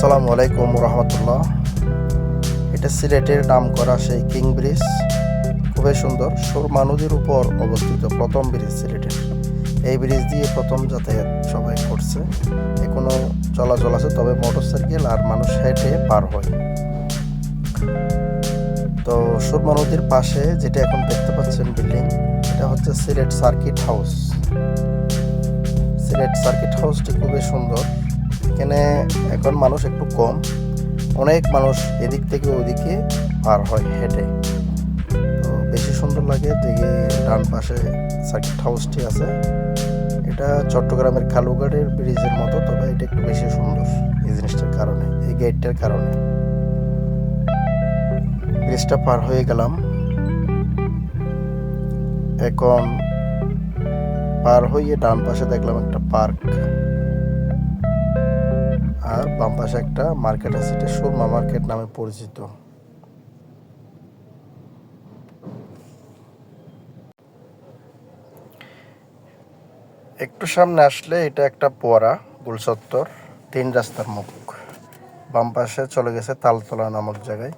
আসসালামু আলাইকুম রহমতুল্লাহ। এটা সিলেটের নামকরা সেই কিং ব্রিজ, খুবই সুন্দর। সুরমা নদীর উপর অবস্থিত প্রথম ব্রিজ সিলেটের। এই ব্রিজ দিয়ে প্রথম যাতায়াত সবাই করছে। এখনো চলাচল আছে, তবে মোটরসাইকেল আর মানুষ হেঁটে পার হয়। তো সুরমা নদীর পাশে যেটা এখন দেখতে পাচ্ছেন বিল্ডিং, এটা হচ্ছে Sylhet circuit house. Sylhet circuit হাউসটি খুবই সুন্দর। এখানে এখন মানুষ একটু কম, অনেক মানুষ এদিক থেকে ওদিকে পার হয় হেঁটে। তো বেশি সুন্দর লাগে। দেখে ডান পাশে সার্কিট হাউসটি আছে। এটা চট্টগ্রামের কালুঘাটের ব্রিজের মতো, তবে এটা একটু বেশি সুন্দর এই জিনিসটার কারণে, এই গেটটার কারণে। ব্রিজটা পার হয়ে গেলাম। এখন পার হয়ে ডান পাশে দেখলাম একটা পার্ক, আর বাম পাশে একটা মার্কেট আছে। এটা সুরমা মার্কেট নামে পরিচিত। একটু সামনে আসলে এটা একটা পোয়ারা গোলচত্বর, 3 রাস্তার মুখ। বাম পাশে চলে গেছে তালতলা নামক জায়গায়,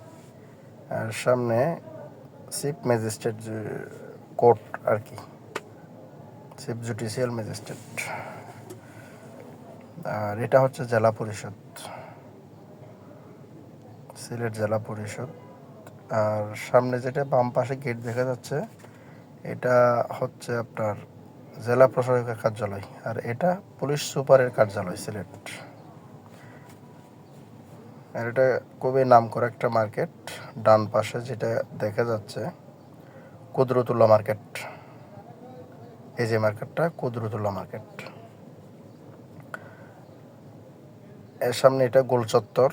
আর সামনে চিফ ম্যাজিস্ট্রেট কোর্ট আর কি, চিফ জুডিশিয়াল ম্যাজিস্ট্রেট। আর এটা হচ্ছে জেলা পরিষদ, সিলেট জেলা পরিষদ। আর সামনে যেটা বাম পাশে গেট দেখা যাচ্ছে, এটা হচ্ছে আপনার জেলা প্রশাসকের কার্যালয়, আর এটা পুলিশ সুপারের কার্যালয় সিলেট। আর এটা খুবই নামকরা একটা মার্কেট। ডান পাশে যেটা দেখা যাচ্ছে কুদরতুল্লাহ মার্কেট। এই যে মার্কেটটা কুদরতুল্লাহ মার্কেট। এর সামনে এটা গোলচত্বর।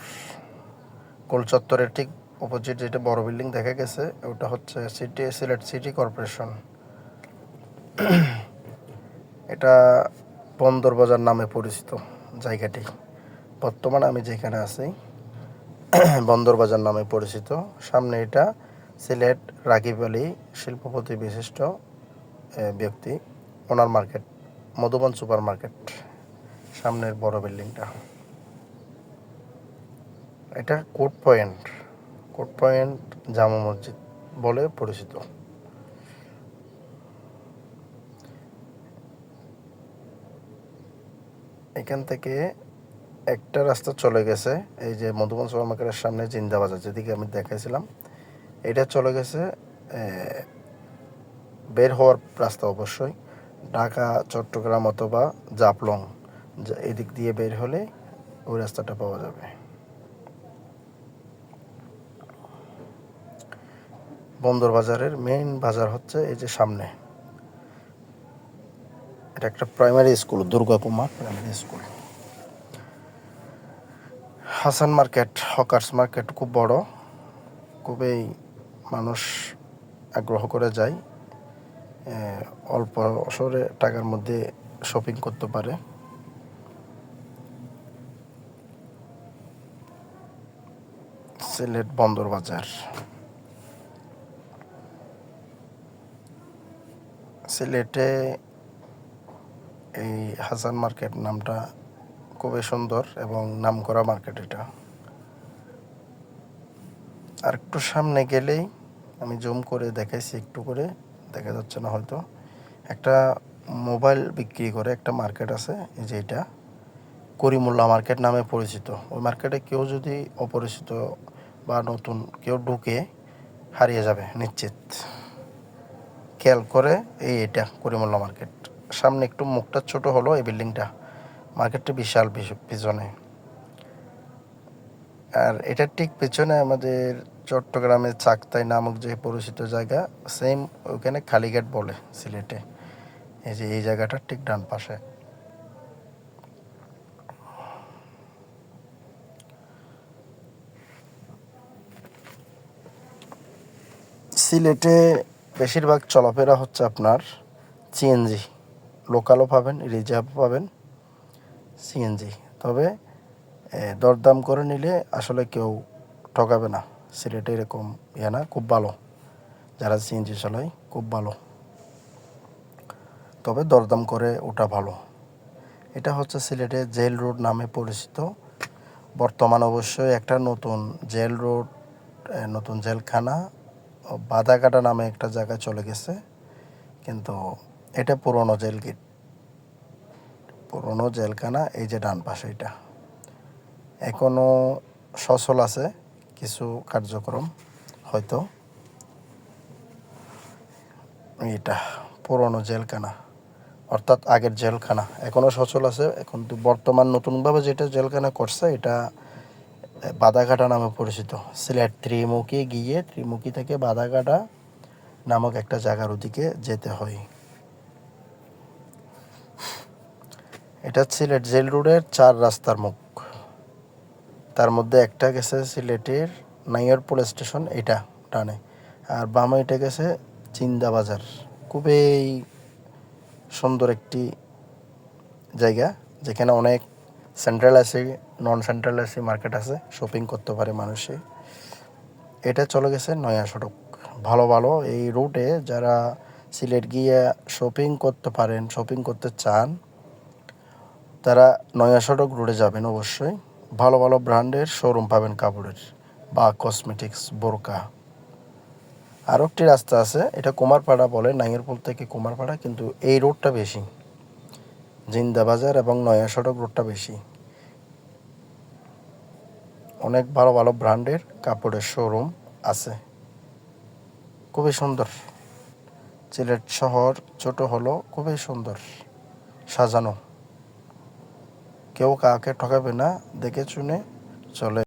গোলচত্বরের ঠিক অপোজিট যেটা বড় বিল্ডিং দেখা গেছে, ওটা হচ্ছে সিলেট সিটি কর্পোরেশন। এটা বন্দর বাজার নামে পরিচিত জায়গাটি। বর্তমানে আমি যেখানে আছি বন্দর বাজার নামে পরিচিত। সামনে এটা সিলেট রাগিব আলী শিল্পপতি বিশিষ্ট ব্যক্তি, ওনার মার্কেট, মধুবন সুপার মার্কেট, সামনের বড় বিল্ডিংটা। এটা কোর্ট পয়েন্ট জামা মসজিদ বলে পরিচিত। এখান থেকে একটা রাস্তা চলে গেছে, এই যে মধুবন সুপার মার্কেটের সামনে জিন্দাবাজার যেদিকে আমি দেখাইছিলাম, এটা চলে গেছে বের হওয়ার রাস্তা অবশ্যই ঢাকা, চট্টগ্রাম অথবা জাফলং, এদিক দিয়ে বের হলে ওই রাস্তাটা পাওয়া যাবে। বন্দর বাজারের মেইন বাজার হচ্ছে এই যে সামনে, এটা একটা primary school, Durgakumar primary school. Hasan market, hawkers market খুব বড়, খুবই মানুষ আগ্রহ করে যায়, অল্প সরে টাকার মধ্যে শপিং করতে পারে। সিলেট বন্দর বাজার। সিলেটে এই হাসান মার্কেট নামটা খুবই সুন্দর এবং নামকরা মার্কেট এটা। আর একটু সামনে গেলেই, আমি জুম করে দেখাইছি, একটু করে দেখা যাচ্ছে না হয়তো, একটা মোবাইল বিক্রি করে একটা মার্কেট আছে। এই যে এটা করিমুল্লাহ মার্কেট নামে পরিচিত। ওই মার্কেটে কেউ যদি অপরিচিত বা নতুন কেউ ঢুকে হারিয়ে যাবে নিশ্চিত। খেয়াল করে এটা করিমুল্লাহ মার্কেট। সামনে একটু মুখটা ছোট হলো এই বিল্ডিংটা, মার্কেটটা বিশাল পিছনে। আর এটার ঠিক পেছনে আমাদের চট্টগ্রামের চাকতাই নামক যে পরিচিত জায়গা, সেম ওখানে কালীঘাট বলে সিলেটে। এই যে এই জায়গাটার ঠিক ডান পাশে। সিলেটে বেশিরভাগ চলাফেরা হচ্ছে আপনার সিএনজি, লোকালও পাবেন, রিজার্ভ পাবেন, সিএনজি। তবে দরদাম করে নিলে আসলে কেউ ঠকাবে না। সিলেটে এরকম না, খুব ভালো, যারা সিএনজি চালায় খুব ভালো, তবে দরদাম করে ওটা ভালো। এটা হচ্ছে সিলেটে জেল রোড নামে পরিচিত। বর্তমান অবশ্যই একটা নতুন জেল রোড, নতুন জেলখানা বাদাকাটা নামে একটা জায়গায় চলে গেছে, কিন্তু এটা পুরনো জেল গেট, পুরনো জেলখানা। এই যে ডান পাশে এটা এখনও সচল আছে কিছু কার্যক্রম হয়তো। এটা পুরনো জেলখানা, অর্থাৎ আগের জেলখানা এখনও সচল আছে। এখন তো বর্তমান নতুনভাবে যেটা জেলখানা করছে এটা বাদাঘাটা নামে পরিচিত। সিলেট ত্রিমুখী গিয়ে ত্রিমুখী থেকে বাদাঘাটা নামক একটা জায়গার ওদিকে যেতে হয়। এটা সিলেট জেল রোডের 4 রাস্তার মুখ, তার মধ্যে একটা গেছে সিলেটের নাইয়ারপুল স্টেশন, এটা ডানে, আর বামে এটা গেছে চিন্দা বাজার। খুবই সুন্দর একটি জায়গা, যেখানে অনেক central AC non central AC market আছে, শপিং করতে পারে মানুষে। এটা চলে গেছে নয়া সড়ক। ভালো ভালো এই রুটে যারা সিলেট গিয়ে শপিং করতে পারেন, শপিং করতে চান, তারা নয়া সড়ক রোডে যাবেন অবশ্যই। ভালো ভালো ব্র্যান্ডের শোরুম পাবেন কাপড়ের বা কসমেটিক্স, বোরকা। আরও একটি রাস্তা আছে, এটা কুমারপাড়া বলে, নাঙ্গেরপুল থেকে কুমারপাড়া, কিন্তু এই রোডটা বেশি, জিন্দাবাজার এবং নয়া সড়ক রোডটা বেশি। অনেক ভালো ভালো ব্র্যান্ডের কাপড়ের শোরুম আছে, খুবই সুন্দর। সিলেট শহর ছোট হলো খুবই সুন্দর সাজানো, কেউ কাউকে ঠকাবে না, দেখে শুনে চলে।